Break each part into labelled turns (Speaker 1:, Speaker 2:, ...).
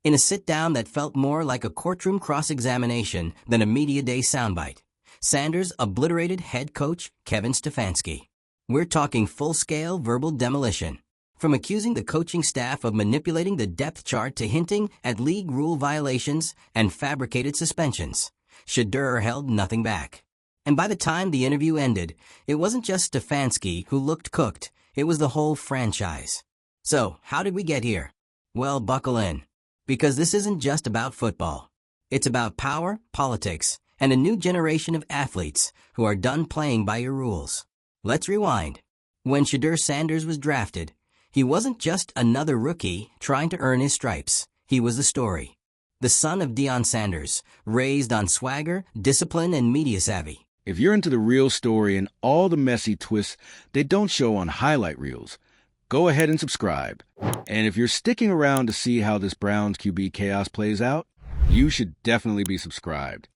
Speaker 1: in a sit-down that felt more like a courtroom cross-examination than a media day soundbite. Sanders obliterated head coach Kevin Stefanski. We're talking full-scale verbal demolition. From accusing the coaching staff of manipulating the depth chart to hinting at league rule violations and fabricated suspensions, Shedeur held nothing back. And by the time the interview ended, it wasn't just Stefanski who looked cooked, it was the whole franchise. So, how did we get here? Well, buckle in. Because this isn't just about football. It's about power, politics, and a new generation of athletes who are done playing by your rules. Let's rewind. When Shedeur Sanders was drafted, he wasn't just another rookie trying to earn his stripes. He was the story. The son of Deion Sanders, raised on swagger, discipline, and media savvy.
Speaker 2: If you're into the real story and all the messy twists they don't show on highlight reels, go ahead and subscribe. And if you're sticking around to see how this Browns QB chaos plays out, you should definitely be subscribed.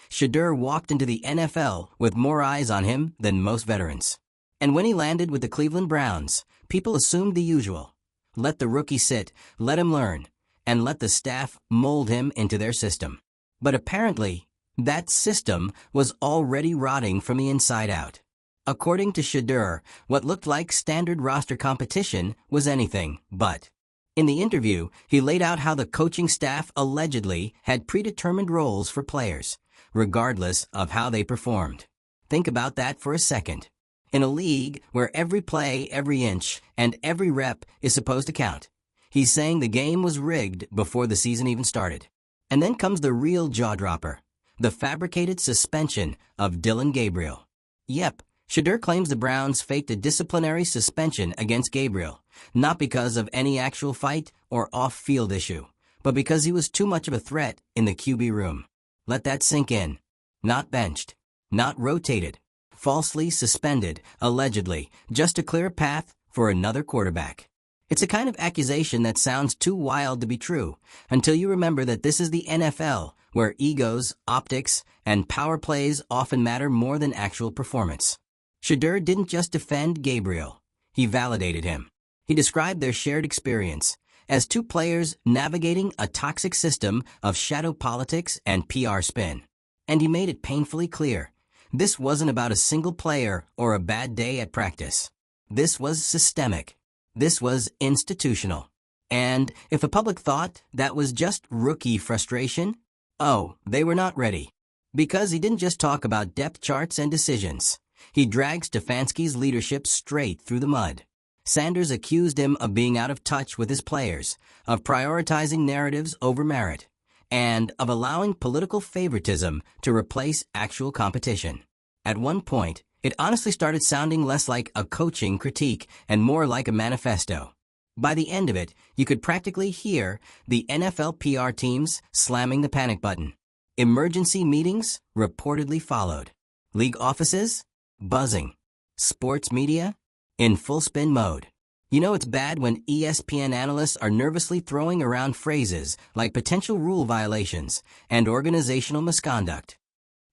Speaker 1: Shedeur walked into the NFL with more eyes on him than most veterans. And when he landed with the Cleveland Browns, people assumed the usual. Let the rookie sit, let him learn, and let the staff mold him into their system. But apparently, that system was already rotting from the inside out. According to Shedeur, what looked like standard roster competition was anything but. In the interview, he laid out how the coaching staff allegedly had predetermined roles for players, regardless of how they performed. Think about that for a second. In a league where every play, every inch, and every rep is supposed to count, he's saying the game was rigged before the season even started. And then comes the real jaw-dropper, the fabricated suspension of Dillon Gabriel. Yep, Shedeur claims the Browns faked a disciplinary suspension against Gabriel, not because of any actual fight or off-field issue, but because he was too much of a threat in the QB room. Let that sink in. Not benched, not rotated, falsely suspended, allegedly, just to clear a path for another quarterback. It's a kind of accusation that sounds too wild to be true, until you remember that this is the NFL, where egos, optics, and power plays often matter more than actual performance. Shedeur didn't just defend Gabriel, he validated him. He described their shared experience as two players navigating a toxic system of shadow politics and PR spin. And he made it painfully clear. This wasn't about a single player or a bad day at practice. This was systemic. This was institutional. And if the public thought that was just rookie frustration, oh, they were not ready. Because he didn't just talk about depth charts and decisions. He dragged Stefanski's leadership straight through the mud. Sanders accused him of being out of touch with his players, of prioritizing narratives over merit, and of allowing political favoritism to replace actual competition. At one point, it honestly started sounding less like a coaching critique and more like a manifesto. By the end of it, you could practically hear the NFL PR teams slamming the panic button. Emergency meetings reportedly followed. League offices? Buzzing. Sports media? In full spin mode. You know it's bad when ESPN analysts are nervously throwing around phrases like potential rule violations and organizational misconduct.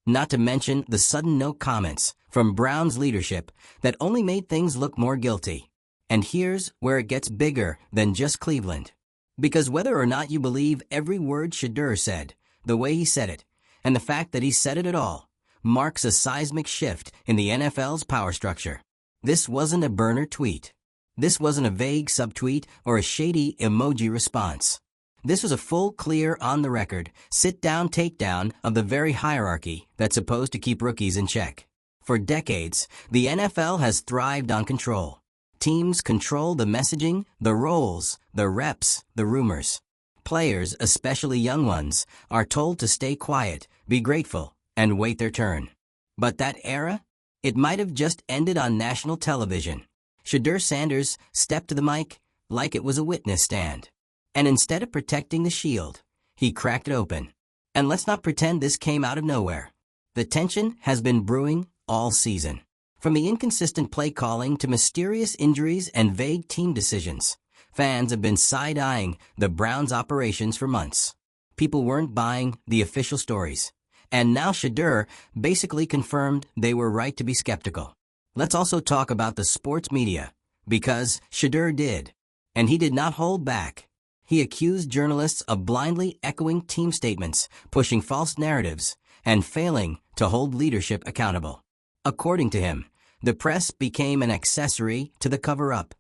Speaker 1: Not to mention the sudden no comments from Browns leadership that only made things look more guilty. And here's where it gets bigger than just Cleveland. Because whether or not you believe every word Shedeur said, the way he said it, and the fact that he said it at all, marks a seismic shift in the NFL's power structure. This wasn't a burner tweet. This wasn't a vague subtweet or a shady emoji response. This was a full, clear, on-the-record, sit-down takedown of the very hierarchy that's supposed to keep rookies in check. For decades, the NFL has thrived on control. Teams control the messaging, the roles, the reps, the rumors. Players, especially young ones, are told to stay quiet, be grateful, and wait their turn. But that era? It might have just ended on national television. Shedeur Sanders stepped to the mic like it was a witness stand. And instead of protecting the shield, he cracked it open. And let's not pretend this came out of nowhere. The tension has been brewing all season. From the inconsistent play calling to mysterious injuries and vague team decisions, fans have been side-eyeing the Browns' operations for months. People weren't buying the official stories. And now Shedeur basically confirmed they were right to be skeptical. Let's also talk about the sports media, because Shedeur did. And he did not hold back. He accused journalists of blindly echoing team statements, pushing false narratives, and failing to hold leadership accountable. According to him, the press became an accessory to the cover-up,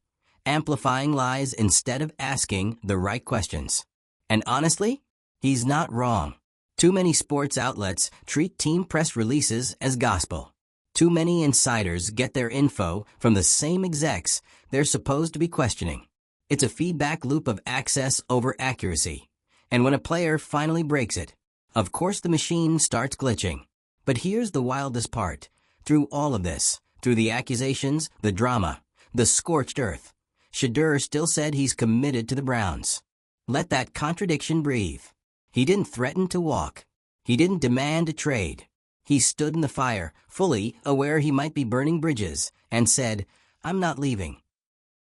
Speaker 1: amplifying lies instead of asking the right questions. And honestly, he's not wrong. Too many sports outlets treat team press releases as gospel. Too many insiders get their info from the same execs they're supposed to be questioning. It's a feedback loop of access over accuracy. And when a player finally breaks it, of course the machine starts glitching. But here's the wildest part. Through all of this, through the accusations, the drama, the scorched earth, Shedeur still said he's committed to the Browns. Let that contradiction breathe. He didn't threaten to walk. He didn't demand a trade. He stood in the fire, fully aware he might be burning bridges, and said, "I'm not leaving."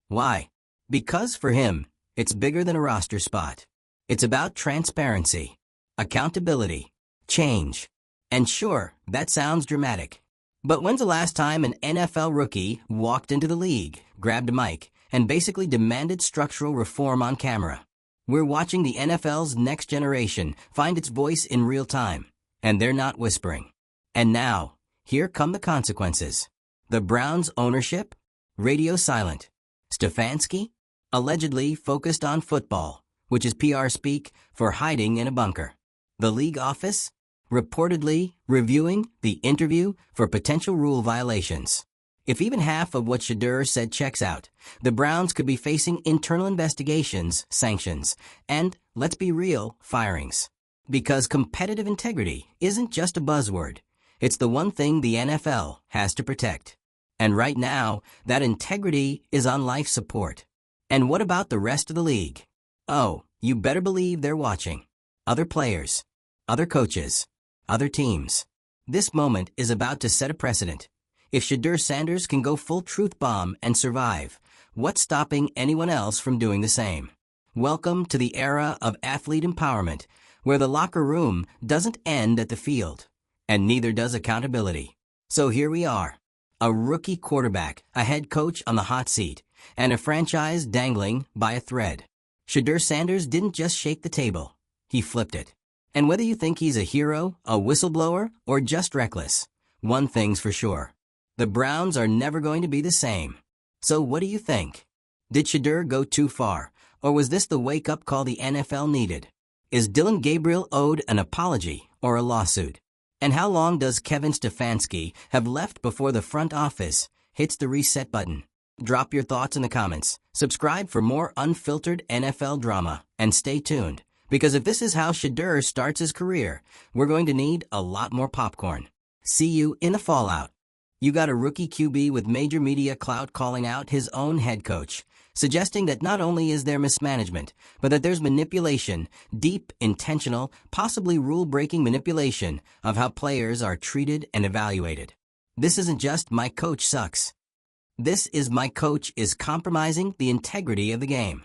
Speaker 1: Why? Because for him, it's bigger than a roster spot. It's about transparency, accountability, change. And sure, that sounds dramatic. But when's the last time an NFL rookie walked into the league, grabbed a mic, and basically demanded structural reform on camera? We're watching the NFL's next generation find its voice in real time, and they're not whispering. And now, here come the consequences. The Browns' ownership? Radio silent. Stefanski? Allegedly focused on football, which is PR speak for hiding in a bunker. The league office? Reportedly reviewing the interview for potential rule violations. If even half of what Shedeur said checks out, the Browns could be facing internal investigations, sanctions, and, let's be real, firings. Because competitive integrity isn't just a buzzword. It's the one thing the NFL has to protect. And right now, that integrity is on life support. And what about the rest of the league? Oh, you better believe they're watching. Other players, other coaches, other teams. This moment is about to set a precedent. If Shedeur Sanders can go full truth bomb and survive, what's stopping anyone else from doing the same? Welcome to the era of athlete empowerment, where the locker room doesn't end at the field, and neither does accountability. So here we are, a rookie quarterback, a head coach on the hot seat, and a franchise dangling by a thread. Shedeur Sanders didn't just shake the table, he flipped it. And whether you think he's a hero, a whistleblower, or just reckless, one thing's for sure. The Browns are never going to be the same. So what do you think? Did Shedeur go too far, or was this the wake-up call the NFL needed? Is Dillon Gabriel owed an apology or a lawsuit? And how long does Kevin Stefanski have left before the front office hits the reset button? Drop your thoughts in the comments, subscribe for more unfiltered NFL drama, and stay tuned, because if this is how Shedeur starts his career, we're going to need a lot more popcorn. See you in the fallout. You got a rookie QB with major media clout calling out his own head coach, suggesting that not only is there mismanagement, but that there's manipulation, deep, intentional, possibly rule-breaking manipulation of how players are treated and evaluated. This isn't just "my coach sucks." This is "my coach is compromising the integrity of the game."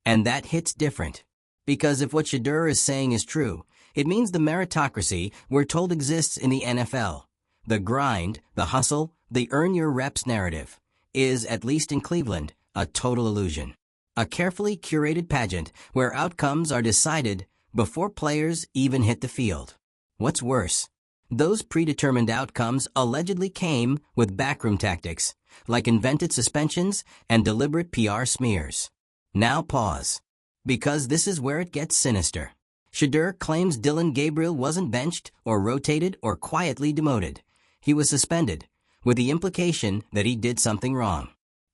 Speaker 1: And that hits different. Because if what Shedeur is saying is true, it means the meritocracy we're told exists in the NFL. The grind, the hustle, the earn your reps narrative is, at least in Cleveland, a total illusion. A carefully curated pageant where outcomes are decided before players even hit the field. What's worse, those predetermined outcomes allegedly came with backroom tactics, like invented suspensions and deliberate PR smears. Now pause, because this is where it gets sinister. Shedeur claims Dillon Gabriel wasn't benched or rotated or quietly demoted. He was suspended, with the implication that he did something wrong.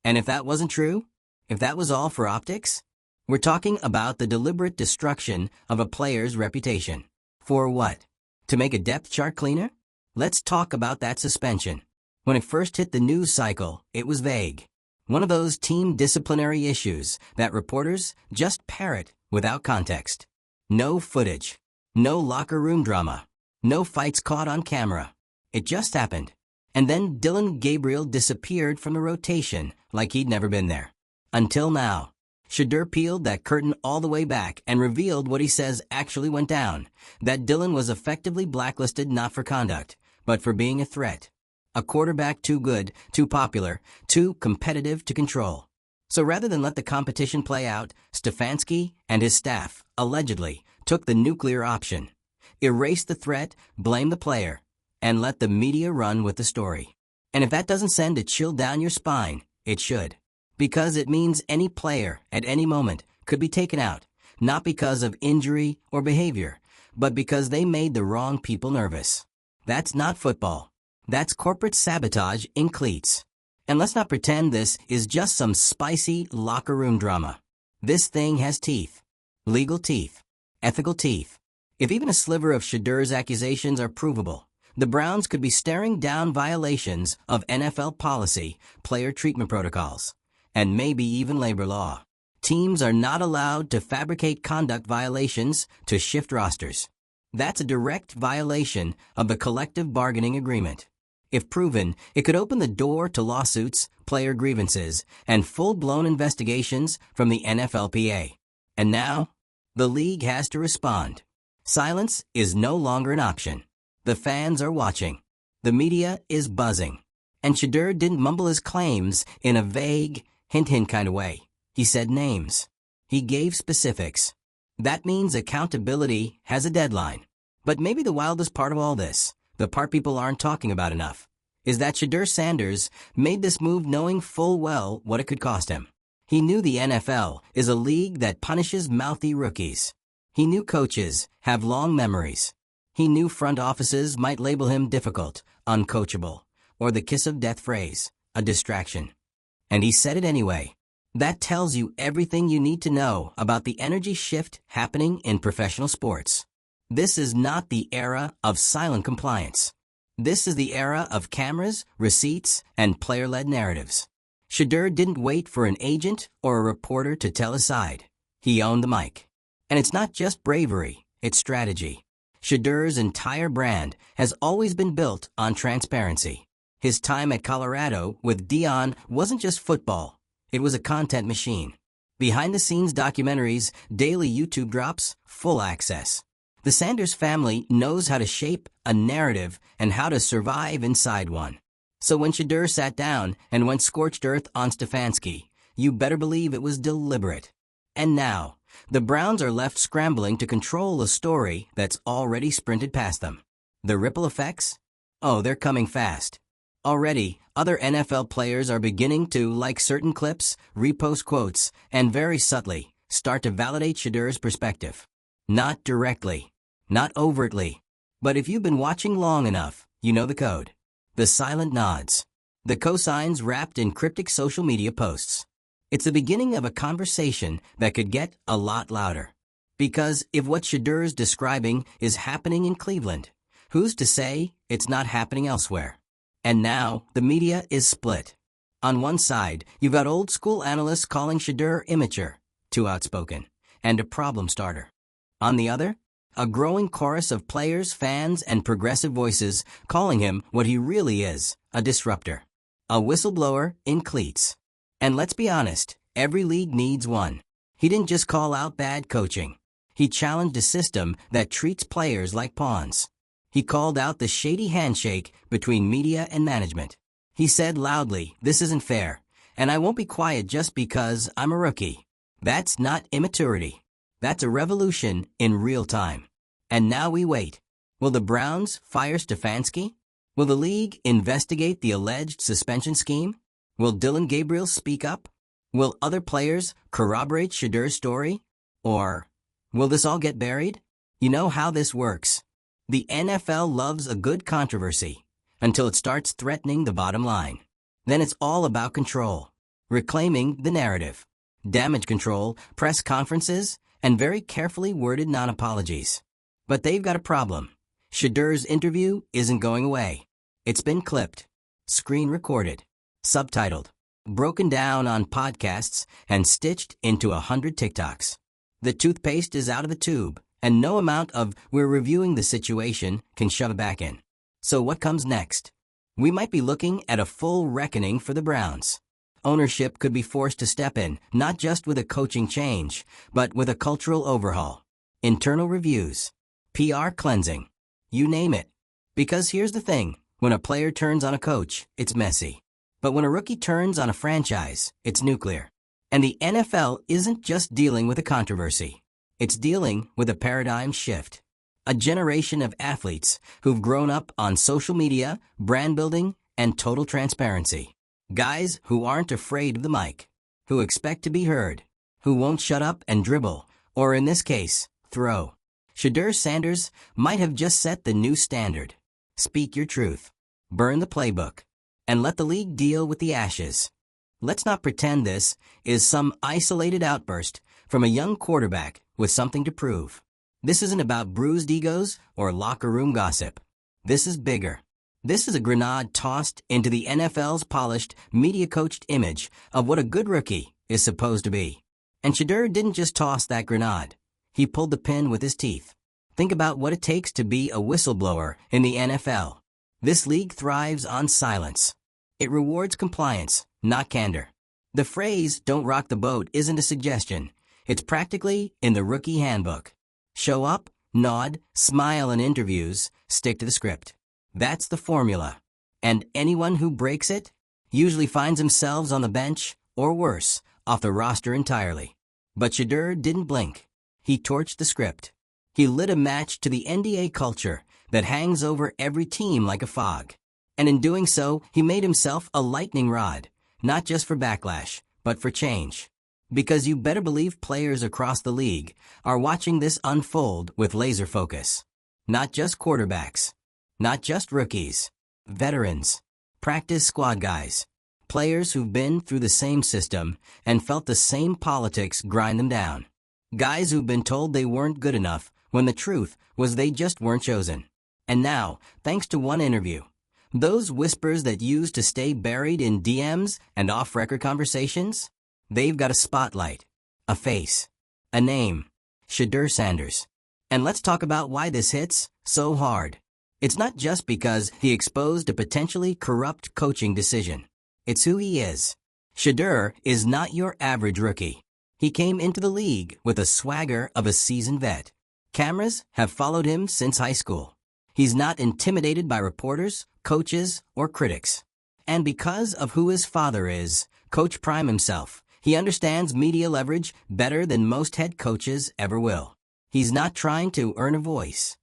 Speaker 1: And if that wasn't true, if that was all for optics, we're talking about the deliberate destruction of a player's reputation. For what? To make a depth chart cleaner? Let's talk about that suspension. When it first hit the news cycle, it was vague. One of those team disciplinary issues that reporters just parrot without context. No footage, no locker room drama, no fights caught on camera. It just happened. And then Dillon Gabriel disappeared from the rotation like he'd never been there. Until now. Shedeur peeled that curtain all the way back and revealed what he says actually went down, that Dillon was effectively blacklisted not for conduct, but for being a threat. A quarterback too good, too popular, too competitive to control. So rather than let the competition play out, Stefanski and his staff, allegedly, took the nuclear option. Erase the threat, blame the player, and let the media run with the story. And if that doesn't send a chill down your spine, it should. Because it means any player, at any moment, could be taken out, not because of injury or behavior, but because they made the wrong people nervous. That's not football. That's corporate sabotage in cleats. And let's not pretend this is just some spicy locker room drama. This thing has teeth. Legal teeth. Ethical teeth. If even a sliver of Shedeur's accusations are provable, the Browns could be staring down violations of NFL policy, player treatment protocols, and maybe even labor law. Teams are not allowed to fabricate conduct violations to shift rosters. That's a direct violation of the collective bargaining agreement. If proven, it could open the door to lawsuits, player grievances, and full-blown investigations from the NFLPA. And now, the league has to respond. Silence is no longer an option. The fans are watching. The media is buzzing. And Shedeur didn't mumble his claims in a vague, hint-hint kind of way. He said names. He gave specifics. That means accountability has a deadline. But maybe the wildest part of all this, the part people aren't talking about enough, is that Shedeur Sanders made this move knowing full well what it could cost him. He knew the NFL is a league that punishes mouthy rookies. He knew coaches have long memories. He knew front offices might label him difficult, uncoachable, or the kiss of death phrase, a distraction. And he said it anyway. That tells you everything you need to know about the energy shift happening in professional sports. This is not the era of silent compliance. This is the era of cameras, receipts, and player-led narratives. Shedeur didn't wait for an agent or a reporter to tell his side. He owned the mic. And it's not just bravery, it's strategy. Shedeur's entire brand has always been built on transparency. His time at Colorado with Dillon wasn't just football. It was a content machine. Behind-the-scenes documentaries, daily YouTube drops, full access. The Sanders family knows how to shape a narrative and how to survive inside one. So when Shedeur sat down and went scorched earth on Stefanski, you better believe it was deliberate. And now, the Browns are left scrambling to control a story that's already sprinted past them. The ripple effects? Oh, they're coming fast. Already, other NFL players are beginning to like certain clips, repost quotes, and very subtly, start to validate Shedeur's perspective. Not directly, not overtly, but if you've been watching long enough, you know the code. The silent nods. The cosigns wrapped in cryptic social media posts. It's the beginning of a conversation that could get a lot louder. Because if what Shedeur's describing is happening in Cleveland, who's to say it's not happening elsewhere? And now, the media is split. On one side, you've got old-school analysts calling Shedeur immature, too outspoken, and a problem starter. On the other, a growing chorus of players, fans, and progressive voices calling him what he really is, a disruptor. A whistleblower in cleats. And let's be honest, every league needs one. He didn't just call out bad coaching. He challenged a system that treats players like pawns. He called out the shady handshake between media and management. He said loudly, "This isn't fair, and I won't be quiet just because I'm a rookie." That's not immaturity. That's a revolution in real time. And now we wait. Will the Browns fire Stefanski? Will the league investigate the alleged suspension scheme? Will Dillon Gabriel speak up? Will other players corroborate Shedeur's story? Or will this all get buried? You know how this works. The NFL loves a good controversy until it starts threatening the bottom line. Then it's all about control, reclaiming the narrative, damage control, press conferences, and very carefully worded non-apologies. But they've got a problem. Shedeur's interview isn't going away. It's been clipped, screen recorded, subtitled, broken down on podcasts, and stitched into 100 TikToks. The toothpaste is out of the tube, and no amount of "we're reviewing the situation" can shove it back in. So what comes next? We might be looking at a full reckoning for the Browns. Ownership could be forced to step in, not just with a coaching change, but with a cultural overhaul. Internal reviews. PR cleansing. You name it. Because here's the thing, when a player turns on a coach, it's messy. But when a rookie turns on a franchise, it's nuclear. And the NFL isn't just dealing with a controversy. It's dealing with a paradigm shift. A generation of athletes who've grown up on social media, brand building, and total transparency. Guys who aren't afraid of the mic, who expect to be heard, who won't shut up and dribble, or in this case, throw. Shedeur Sanders might have just set the new standard. Speak your truth. Burn the playbook. And let the league deal with the ashes. Let's not pretend this is some isolated outburst from a young quarterback with something to prove. This isn't about bruised egos or locker room gossip. This is bigger. This is a grenade tossed into the NFL's polished, media-coached image of what a good rookie is supposed to be. And Shedeur didn't just toss that grenade. He pulled the pin with his teeth. Think about what it takes to be a whistleblower in the NFL. This league thrives on silence. It rewards compliance, not candor. The phrase, "don't rock the boat," isn't a suggestion. It's practically in the rookie handbook. Show up, nod, smile in interviews, stick to the script. That's the formula. And anyone who breaks it usually finds themselves on the bench, or worse, off the roster entirely. But Shedeur didn't blink. He torched the script. He lit a match to the NDA culture that hangs over every team like a fog. And in doing so, he made himself a lightning rod, not just for backlash, but for change. Because you better believe players across the league are watching this unfold with laser focus. Not just quarterbacks, not just rookies, veterans, practice squad guys, players who've been through the same system and felt the same politics grind them down. Guys who've been told they weren't good enough when the truth was they just weren't chosen. And now, thanks to one interview, those whispers that used to stay buried in DMs and off-record conversations, they've got a spotlight, a face, a name, Shedeur Sanders. And let's talk about why this hits so hard. It's not just because he exposed a potentially corrupt coaching decision. It's who he is. Shedeur is not your average rookie. He came into the league with a swagger of a seasoned vet. Cameras have followed him since high school. He's not intimidated by reporters, coaches, or critics. And because of who his father is, Coach Prime himself, he understands media leverage better than most head coaches ever will. He's not trying to earn a voice.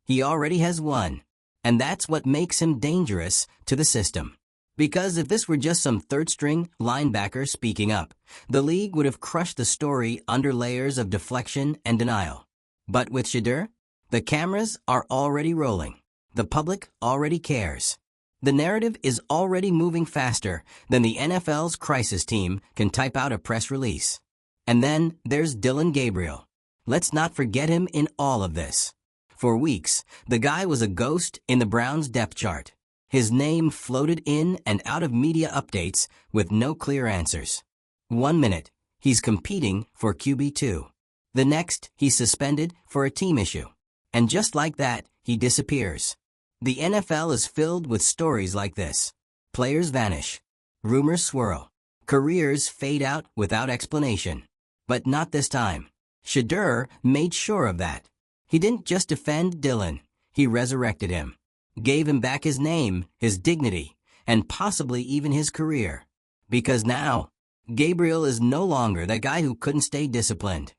Speaker 1: He already has one. And that's what makes him dangerous to the system. Because if this were just some third-string linebacker speaking up, the league would have crushed the story under layers of deflection and denial. But with Shedeur, the cameras are already rolling. The public already cares. The narrative is already moving faster than the NFL's crisis team can type out a press release. And then there's Dillon Gabriel. Let's not forget him in all of this. For weeks, the guy was a ghost in the Browns' depth chart. His name floated in and out of media updates with no clear answers. 1 minute, he's competing for QB2. The next, he's suspended for a team issue. And just like that, he disappears. The NFL is filled with stories like this. Players vanish. Rumors swirl. Careers fade out without explanation. But not this time. Shedeur made sure of that. He didn't just defend Dillon. He resurrected him. Gave him back his name, his dignity, and possibly even his career. Because now, Gabriel is no longer that guy who couldn't stay disciplined.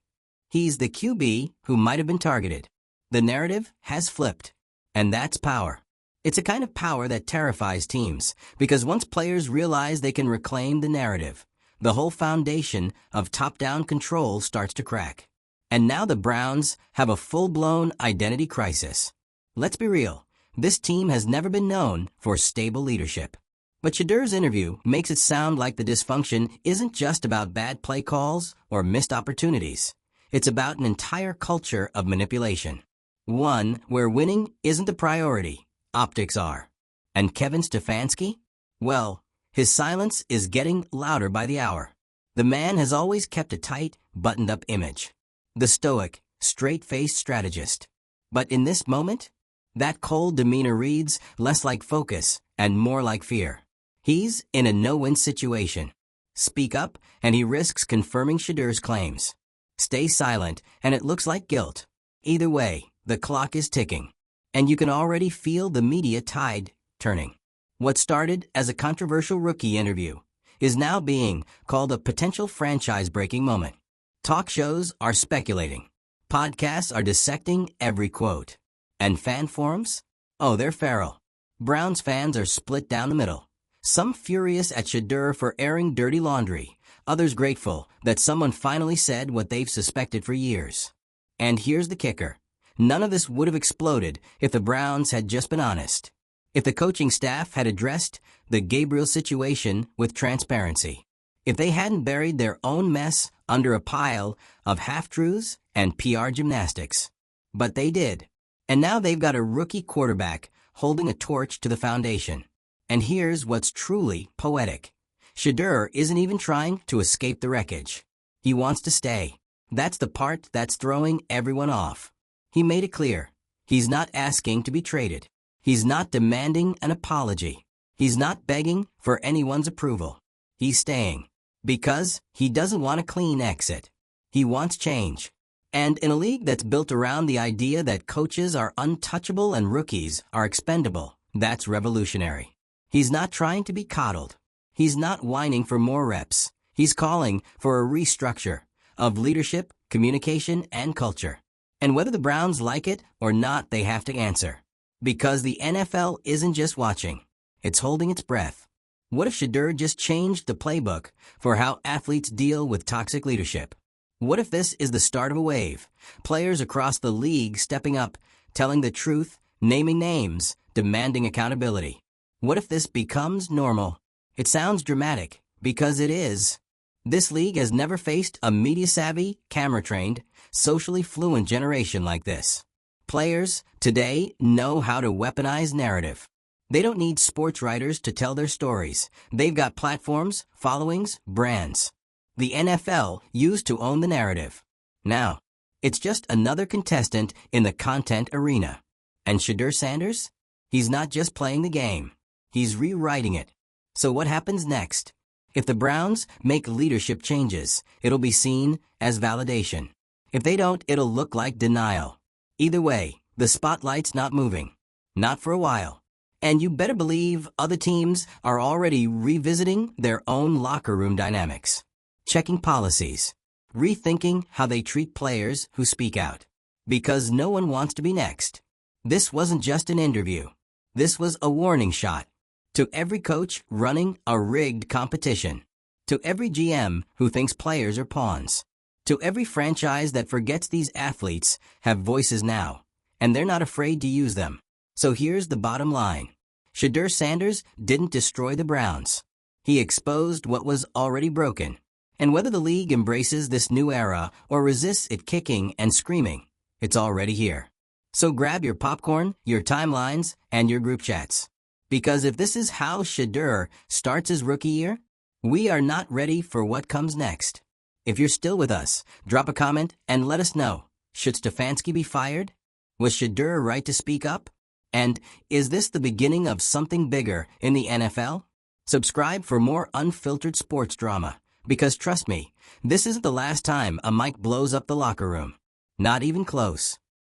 Speaker 1: He's the QB who might have been targeted. The narrative has flipped, and that's power. It's a kind of power that terrifies teams, because once players realize they can reclaim the narrative, the whole foundation of top-down control starts to crack. And now the Browns have a full-blown identity crisis. Let's be real, this team has never been known for stable leadership. But Shedeur's interview makes it sound like the dysfunction isn't just about bad play calls or missed opportunities. It's about an entire culture of manipulation. One where winning isn't the priority, optics are. And Kevin Stefanski? Well, his silence is getting louder by the hour. The man has always kept a tight, buttoned-up image. The stoic, straight-faced strategist. But in this moment, that cold demeanor reads less like focus and more like fear. He's in a no-win situation. Speak up, and he risks confirming Shedeur's claims. Stay silent, and it looks like guilt. Either way, the clock is ticking, and you can already feel the media tide turning. What started as a controversial rookie interview is now being called a potential franchise-breaking moment. Talk shows are speculating. Podcasts are dissecting every quote. And fan forums? Oh, they're feral. Browns fans are split down the middle. Some furious at Shedeur for airing dirty laundry, others grateful that someone finally said what they've suspected for years. And here's the kicker. None of this would have exploded if the Browns had just been honest. If the coaching staff had addressed the Gabriel situation with transparency. If they hadn't buried their own mess under a pile of half-truths and PR gymnastics. But they did. And now they've got a rookie quarterback holding a torch to the foundation. And here's what's truly poetic. Shedeur isn't even trying to escape the wreckage. He wants to stay. That's the part that's throwing everyone off. He made it clear. He's not asking to be traded. He's not demanding an apology. He's not begging for anyone's approval. He's staying. Because he doesn't want a clean exit. He wants change. And in a league that's built around the idea that coaches are untouchable and rookies are expendable, that's revolutionary. He's not trying to be coddled. He's not whining for more reps. He's calling for a restructure of leadership, communication, and culture. And whether the Browns like it or not, they have to answer. Because the NFL isn't just watching. It's holding its breath. What if Shedeur just changed the playbook for how athletes deal with toxic leadership? What if this is the start of a wave? Players across the league stepping up, telling the truth, naming names, demanding accountability. What if this becomes normal? It sounds dramatic, because it is. This league has never faced a media-savvy, camera-trained, socially fluent generation like this. Players today know how to weaponize narrative. They don't need sports writers to tell their stories. They've got platforms, followings, brands. The NFL used to own the narrative. Now, it's just another contestant in the content arena. And Shedeur Sanders? He's not just playing the game. He's rewriting it. So what happens next? If the Browns make leadership changes, it'll be seen as validation. If they don't, it'll look like denial. Either way, the spotlight's not moving. Not for a while. And you better believe other teams are already revisiting their own locker room dynamics. Checking policies. Rethinking how they treat players who speak out. Because no one wants to be next. This wasn't just an interview. This was a warning shot. To every coach running a rigged competition. To every GM who thinks players are pawns. To every franchise that forgets these athletes have voices now. And they're not afraid to use them. So here's the bottom line. Shedeur Sanders didn't destroy the Browns. He exposed what was already broken. And whether the league embraces this new era or resists it kicking and screaming, it's already here. So grab your popcorn, your timelines, and your group chats. Because if this is how Shedeur starts his rookie year, we are not ready for what comes next. If you're still with us, drop a comment and let us know. Should Stefanski be fired? Was Shedeur right to speak up? And is this the beginning of something bigger in the NFL? Subscribe for more unfiltered sports drama. Because trust me, this isn't the last time a mic blows up the locker room. Not even close.